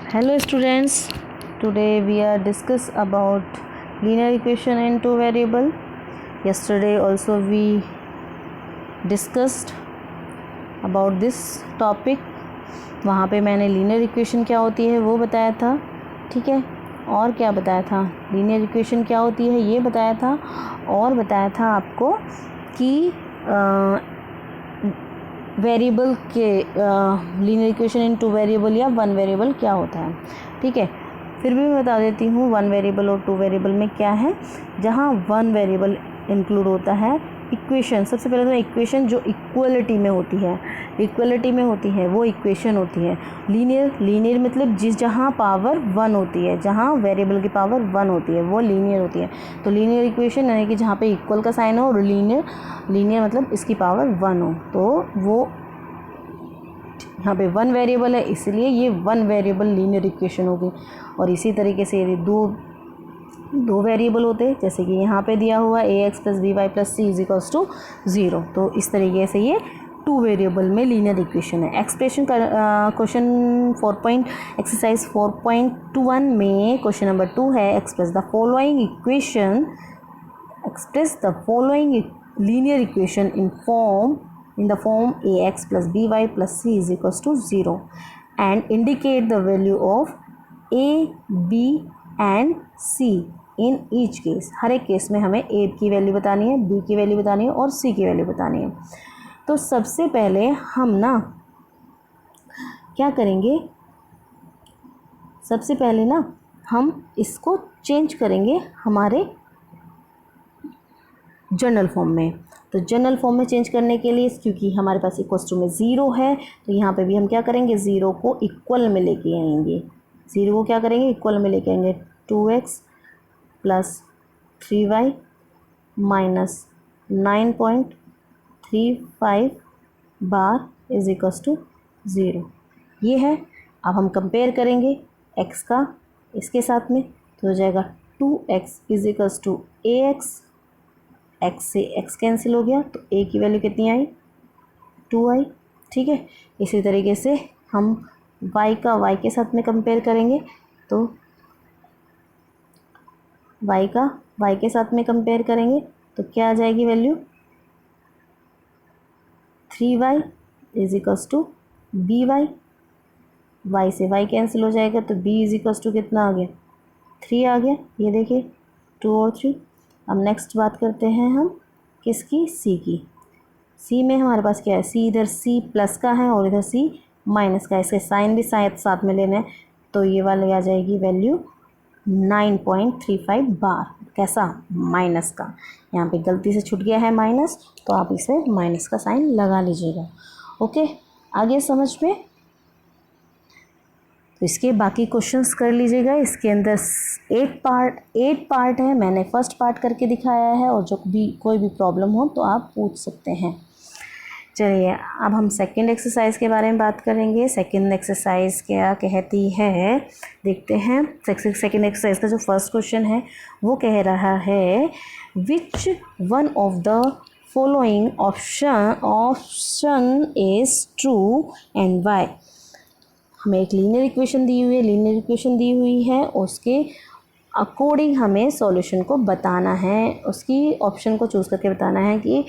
Hello students, today we are discuss about linear equation in two variable. Yesterday also we discussed about this topic. वहाँ पे मैंने linear equation क्या होती है वो बताया था, ठीक है, और क्या बताया था, linear equation क्या होती है ये बताया था, और बताया था आपको कि वेरिएबल के linear equation in two variable या वन वेरिएबल क्या होता है, ठीक है। फिर भी मैं बता देती हूँ वन वेरिएबल और टू वेरिएबल में क्या है। जहाँ वन वेरिएबल इंक्लूड होता है इक्वेशन, सबसे पहले तो इक्वेशन जो इक्वलिटी में होती है, इक्वलिटी में होती है वो इक्वेशन होती है। लीनियर मतलब जहाँ पावर वन होती है, जहाँ वेरिएबल की पावर वन होती है वो लीनियर होती है। तो लीनियर इक्वेशन यानी कि जहाँ पे इक्वल का साइन हो, और लीनियर मतलब इसकी पावर वन हो, तो वो यहाँ पे वन वेरिएबल है, इसलिए ये वन वेरिएबल लीनियर इक्वेशन होगी। और इसी तरीके से यदि दो वेरिएबल होते, जैसे कि यहाँ पे दिया हुआ ax + by + c = 0, तो इस तरीके से ये टू वेरिएबल में लीनियर इक्वेशन है। एक्सप्रेशन का क्वेश्चन एक्सरसाइज 4.1 में क्वेश्चन नंबर 2 है, express the following linear equation in the form ax + by + c = 0 and indicate the value of a, b and c in each case। हर एक case में हमें a की value बतानी है, b की value बतानी है और c की वैल्यू बतानी है। तो सबसे पहले हम ना क्या करेंगे, सबसे पहले ना हम इसको चेंज करेंगे हमारे जनरल फॉर्म में। तो जनरल फॉर्म में चेंज करने के लिए, क्योंकि हमारे पास इक्वल्स टू में ज़ीरो है, तो यहाँ पे भी हम क्या करेंगे, ज़ीरो को इक्वल में लेके आएंगे। ज़ीरो को क्या करेंगे, इक्वल में लेके आएंगे। 2x + 3y - 9.35 बार = 0। ये है। अब हम कंपेयर करेंगे x का इसके साथ में, तो हो जाएगा 2x = ax, x से x कैंसिल हो गया, तो a की वैल्यू कितनी आई, 2 आई, ठीक है। इसी तरीके से हम y का y के साथ में कंपेयर करेंगे, तो y का y के साथ में कंपेयर करेंगे तो क्या आ जाएगी वैल्यू, 3y = by, y से y कैंसिल हो जाएगा, तो b = कितना आ गया, 3 आ गया। ये देखिए 2 और 3। अब नेक्स्ट बात करते हैं हम किसकी, c की। c में हमारे पास क्या है, c इधर c प्लस का है और इधर c माइनस का है, इसके साइन भी साथ में लेना है, तो ये वाली आ जाएगी वैल्यू 9.35 बार। कैसा, माइनस का, यहाँ पे गलती से छूट गया है माइनस, तो आप इसे माइनस का साइन लगा लीजिएगा। ओके, आगे समझ में। तो इसके बाकी क्वेश्चंस कर लीजिएगा। इसके अंदर 8 पार्ट है, मैंने फर्स्ट पार्ट करके दिखाया है, और जो भी कोई भी प्रॉब्लम हो तो आप पूछ सकते हैं। चलिए अब हम सेकंड एक्सरसाइज के बारे में बात करेंगे। सेकंड एक्सरसाइज क्या कहती है देखते हैं। सेकंड एक्सरसाइज का जो फर्स्ट क्वेश्चन है वो कह रहा है, which one of the following option is true and why. हमें एक लीनियर इक्वेशन दी हुई है, उसके अकॉर्डिंग हमें सॉल्यूशन को बताना है, उसकी ऑप्शन को चूज़ करके बताना है कि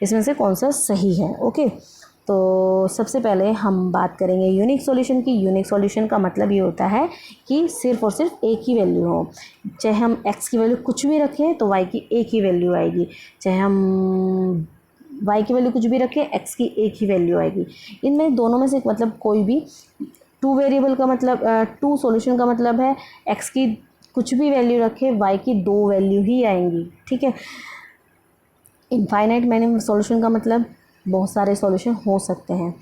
इसमें से कौन सा सही है। ओके, तो सबसे पहले हम बात करेंगे यूनिक सॉल्यूशन की। यूनिक सॉल्यूशन का मतलब ये होता है कि सिर्फ और सिर्फ एक ही वैल्यू हो, चाहे हम x की वैल्यू कुछ भी रखें तो y की एक ही वैल्यू आएगी, चाहे हम y की वैल्यू कुछ भी रखें x की एक ही वैल्यू आएगी। इनमें दोनों में से मतलब कोई भी टू वेरिएबल का मतलब टू सॉल्यूशन का मतलब है x की कुछ भी वैल्यू रखे y की दो वैल्यू ही आएंगी, ठीक है। इनफाइनाइट मैनी सॉल्यूशन का मतलब बहुत सारे सॉल्यूशन हो सकते हैं।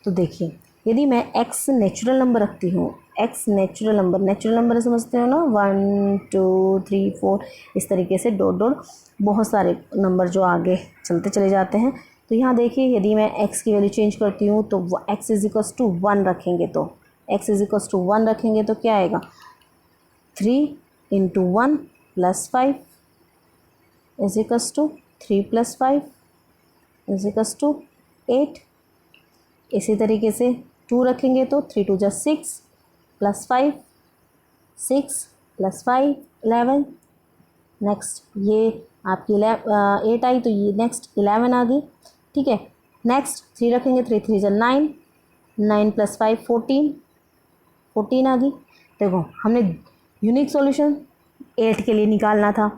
तो देखिए, यदि मैं x नेचुरल नंबर रखती हूँ, x नेचुरल नंबर समझते हो ना, 1 2 3 4 इस तरीके से डॉट डॉट बहुत सारे नंबर जो आगे चलते चले जाते हैं। तो यहाँ देखिए, यदि मैं x की वैल्यू चेंज करती हूँ तो x = 1 रखेंगे, तो x = 1 रखेंगे तो क्या आएगा, 3 × 1 + 5 = 3 + 5 = 8। इसी तरीके से 2 रखेंगे तो 3 × 2 = 6 प्लस 5 6 प्लस 5 11। नेक्स्ट ये आपकी 8 आई तो ये नेक्स्ट 11 आ गई, ठीक है। नेक्स्ट 3 रखेंगे, 3 3 9, 9 प्लस 5 14 आ गई। देखो हमने यूनिक सॉल्यूशन 8 के लिए निकालना था,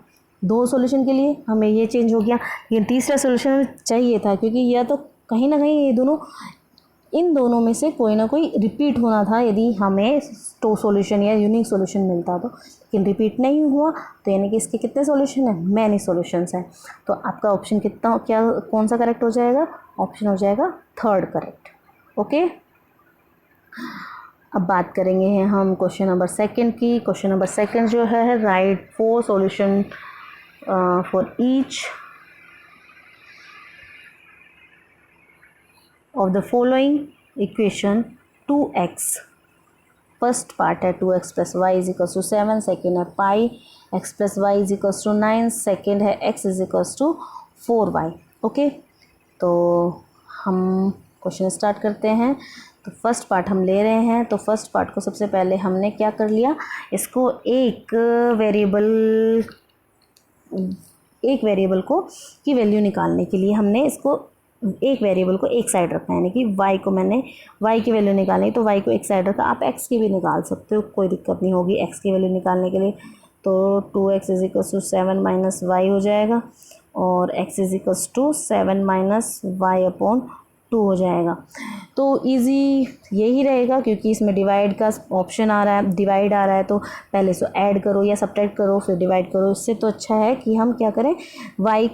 2 सॉल्यूशन के लिए हमें ये चेंज हो गया, ये तीसरा सॉल्यूशन चाहिए था क्योंकि यह तो कहीं ना कहीं ये दोनों, इन दोनों में से कोई ना कोई रिपीट होना था यदि हमें तो सॉल्यूशन या यूनिक सॉल्यूशन मिलता तो, लेकिन रिपीट नहीं हुआ तो यानी कि इसके कितने सॉल्यूशन हैं, मैनी सॉल्यूशंस हैं। तो आपका ऑप्शन कितना, क्या कौन सा करेक्ट हो जाएगा, ऑप्शन हो जाएगा थर्ड करेक्ट। ओके, अब बात करेंगे हम क्वेश्चन नंबर सेकंड की। क्वेश्चन नंबर सेकंड जो है, write 4 solution for each of the following equation 2x, first part है 2x plus y is equals to 7, second है pi x plus y is equals to 9, second है x is equals to 4y। Okay, तो हम question start करते हैं। तो first part हम ले रहे हैं, तो फर्स्ट पार्ट को सबसे पहले हमने क्या कर लिया, इसको एक वेरिएबल को की वैल्यू निकालने के लिए हमने इसको एक वेरिएबल को एक साइड रखना है, यानी कि y को मैंने y की वैल्यू निकालनी तो y को एक साइड रखा। आप x की भी निकाल सकते हो, कोई दिक्कत नहीं होगी x की वैल्यू निकालने के लिए। तो 2x is equals to 7 minus y हो जाएगा और x is equals to 7 minus y upon 2 हो जाएगा। तो इजी यही रहेगा क्योंकि इसमें डिवाइड का ऑप्शन आ रहा है, डिवाइड आ रहा है तो पहले इसको ऐड करो या सब्ट्रैक्ट करो फिर डिवाइड करो। इससे तो अच्छा है कि हम क्या करें, y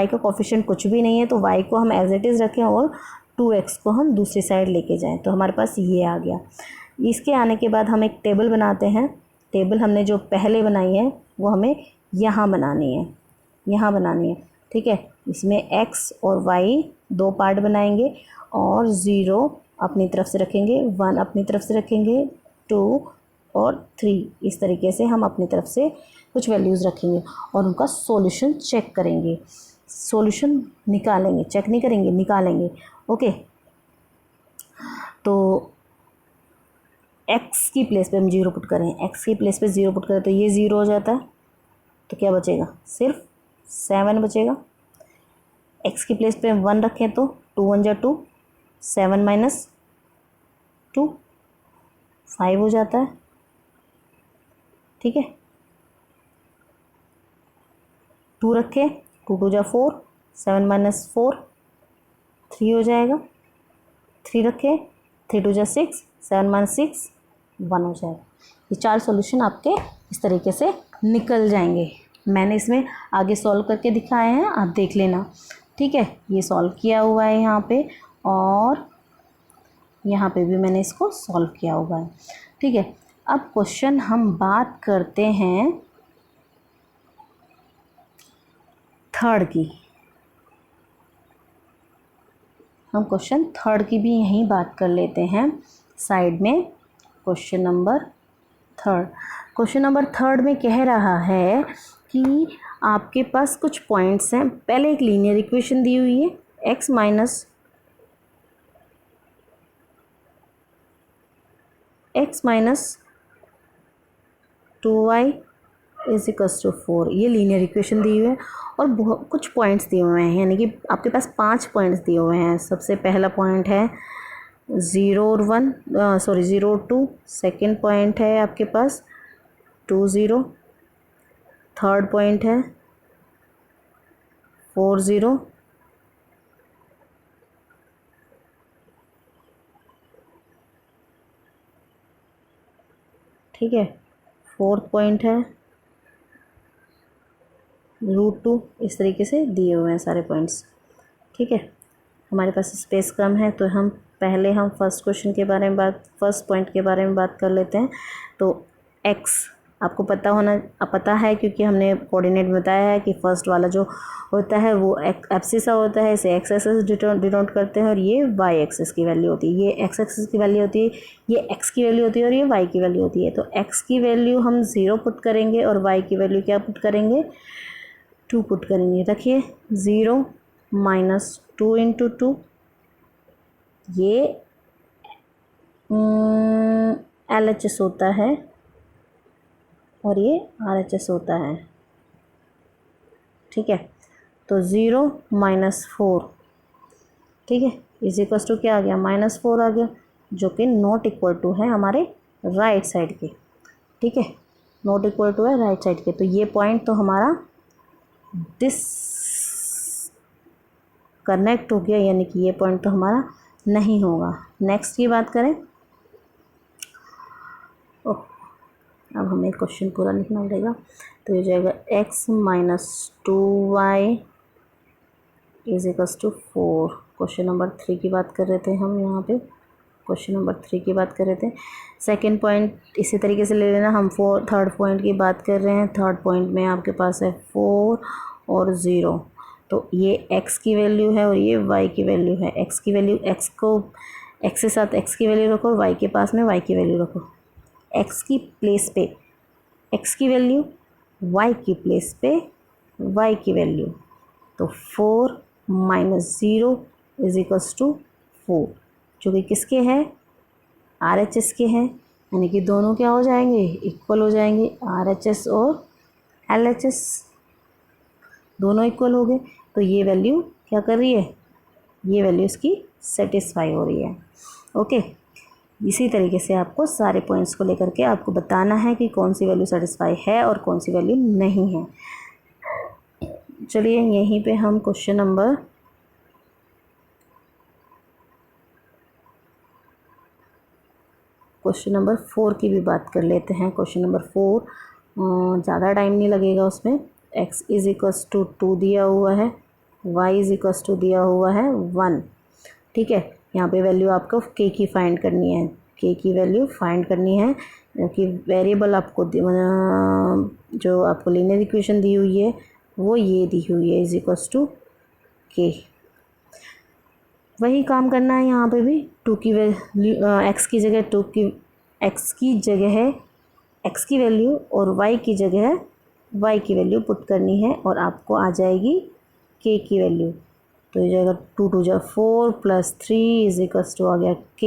का कोफिशिएंट कुछ भी नहीं है तो y को हम एज इट इज़ रखें और 2x को हम दूसरी साइड लेके जाएं। तो हमारे पास ये आ गया। इसके आने के बाद हम एक टेबल बनाते हैं। टेबल हमने जो पहले बनाई है वो हमें यहाँ बनानी है, ठीक है। इसमें x और y 2 पार्ट बनाएंगे और 0 अपनी तरफ से रखेंगे, 1 अपनी तरफ से रखेंगे, 2 और 3 इस तरीके से हम अपनी तरफ से कुछ वैल्यूज़ रखेंगे और उनका सॉल्यूशन चेक करेंगे, सॉल्यूशन निकालेंगे, चेक नहीं करेंगे, निकालेंगे। ओके, तो x की प्लेस पे हम 0 पुट करें, x की प्लेस पे 0 पुट करें तो ये 0 हो जाता है, तो क्या बचेगा, सिर्फ 7 बचेगा। x की प्लेस पे 1 रखें तो 2 1 जा 2, 7 माइनस 2 5 हो जाता है, ठीक है। 2 रखें, 2 2 जा 4, 7 माइनस 4 3 हो जाएगा। 3 रखें, 3 2 जा 6, 7 माइनस 6 1 हो जाएगा। ये 4 सॉल्यूशन आपके इस तरीके से निकल जाएंगे। मैंने इसमें आगे सॉल्व करके दिखाए हैं, आप देख लेना, ठीक है। ये सॉल्व किया हुआ है यहाँ पे और यहाँ पे भी मैंने इसको सॉल्व किया हुआ है, ठीक है। अब क्वेश्चन हम बात करते हैं थर्ड की। हम क्वेश्चन थर्ड की भी यहीं बात कर लेते हैं साइड में। क्वेश्चन नंबर थर्ड में कह रहा है कि आपके पास कुछ पॉइंट्स हैं। पहले एक लीनियर इक्वेशन दी हुई है, x minus 2y is equals to 4, ये लीनियर इक्वेशन दी हुई है और कुछ पॉइंट्स दिए हुए हैं, यानी कि आपके पास 5 पॉइंट्स दिए हुए हैं। सबसे पहला पॉइंट है 0 और 2, सेकेंड पॉइंट है आपके पास 2 0, थर्ड पॉइंट है 4 0, ठीक है, फोर्थ पॉइंट है √2। इस तरीके से दिए हुए हैं सारे पॉइंट्स, ठीक है। हमारे पास स्पेस कम है तो हम फर्स्ट पॉइंट के बारे में बात कर लेते हैं। तो x आपको पता है क्योंकि हमने कोऑर्डिनेट बताया है कि फर्स्ट वाला जो होता है वो एब्सिसा होता है, इसे x एक्सिस डिनोट करते हैं और ये y एक्सिस की वैल्यू होती है, ये x एक्सिस की वैल्यू होती है, ये x की वैल्यू होती है और ये y की वैल्यू होती है। तो x की वैल्यू हम 0 पुट करेंगे और y की वैल्यू क्या पुट करेंगे, 2 पुट करेंगे। रखिए 0 माइनस 2 इंटू 2, ये LHS होता है और ये RHS होता है, ठीक है। तो 0 - 4, ठीक है, इज इक्वल्स टू क्या आ गया, -4 आ गया, जो कि नॉट इक्वल टू है हमारे राइट साइड के, ठीक है, नॉट इक्वल टू है राइट साइड के। तो ये पॉइंट तो हमारा डिसकनेक्ट हो गया, यानी कि ये पॉइंट तो हमारा नहीं होगा। नेक्स्ट की बात करें, अब हमें क्वेश्चन पूरा लिखना पड़ेगा। तो ये जाएगा x - 2y is equals to 4। Question number 3 की बात कर रहे थे हम यहाँ पे, क्वेश्चन नंबर 3 की बात कर रहे थे। सेकंड पॉइंट इसी तरीके से ले लेना, हम थर्ड पॉइंट की बात कर रहे हैं। थर्ड पॉइंट में आपके पास है 4 और 0, तो ये x की वैल्यू है और ये y की वैल्यू है। x की वैल्यू, x के साथ x की वैल्यू रखो, y के पास में y की वैल्यू रखो। x की प्लेस पे x की वैल्यू, y की प्लेस पे y की वैल्यू। तो 4 - 0 इज इक्वल्स टू 4, जो कि किसके हैं, RHS के हैं, यानी कि दोनों क्या हो जाएंगे, इक्वल हो जाएंगे। RHS और LHS दोनों इक्वल हो गए, तो ये वैल्यू क्या कर रही है, ये वैल्यू इसकी सेटिस्फाई हो रही है। ओके, इसी तरीके से आपको सारे पॉइंट्स को लेकर के आपको बताना है कि कौन सी वैल्यू सेटिस्फाई है और कौन सी वैल्यू नहीं है। चलिए यहीं पे हम क्वेश्चन नंबर क्वेश्चन नंबर 4 की भी बात कर लेते हैं। क्वेश्चन नंबर 4 ज़्यादा टाइम नहीं लगेगा उसमें। x इज इक्वल्स टू 2 दिया हुआ है, y इज इक्वल्स टू दिया हुआ है 1, ठीक है। यहाँ पे वैल्यू आपको k की फाइंड करनी है, k की वैल्यू फाइंड करनी है, क्योंकि वेरिएबल आपको जो आपको लीनियर इक्वेशन दी हुई है वो ये दी हुई है, इज इक्वल्स टू k। वही काम करना है यहाँ पे भी, 2 की वैल्यू x की जगह x की जगह है x की वैल्यू और y की जगह है y की वैल्यू पुट करनी है और आपको आ जाएगी k की वैल्यू। तो ये जाएगा 2 × 2 = 4 + 3 इज इक्वल्स टू आ गया k,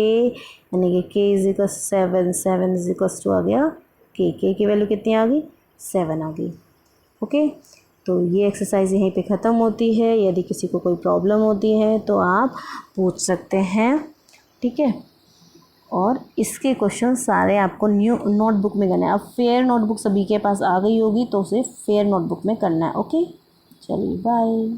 यानी कि k is equal 7, 7 is equals to आ गया k की वैल्यू कितनी आ गई, 7 आ गई। ओके, तो ये एक्सरसाइज यहीं पे ख़त्म होती है। यदि किसी को कोई प्रॉब्लम होती है तो आप पूछ सकते हैं, ठीक है। और इसके क्वेश्चन सारे आपको न्यू नोटबुक में करना है। अब फेयर नोटबुक सभी के पास आ गई होगी, तो उसे फेयर नोटबुक में करना है। ओके, चलिए बाय।